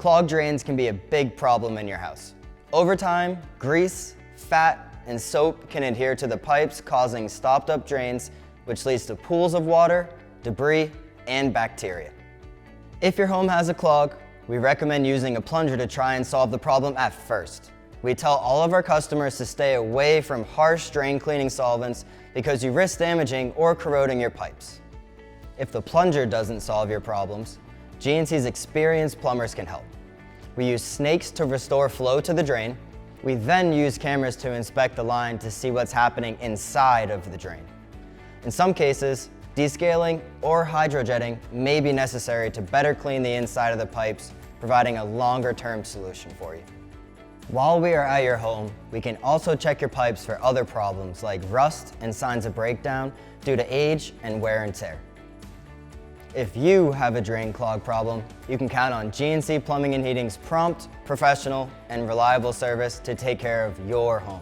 Clogged drains can be a big problem in your house. Over time, grease, fat, and soap can adhere to the pipes, causing stopped up drains, which leads to pools of water, debris, and bacteria. If your home has a clog, we recommend using a plunger to try and solve the problem at first. We tell all of our customers to stay away from harsh drain cleaning solvents because you risk damaging or corroding your pipes. If the plunger doesn't solve your problems, GNC's experienced plumbers can help. We use snakes to restore flow to the drain. We then use cameras to inspect the line to see what's happening inside of the drain. In some cases, descaling or hydrojetting may be necessary to better clean the inside of the pipes, providing a longer-term solution for you. While we are at your home, we can also check your pipes for other problems like rust and signs of breakdown due to age and wear and tear. If you have a drain clog problem, you can count on GNC Plumbing and Heating's prompt, professional, and reliable service to take care of your home.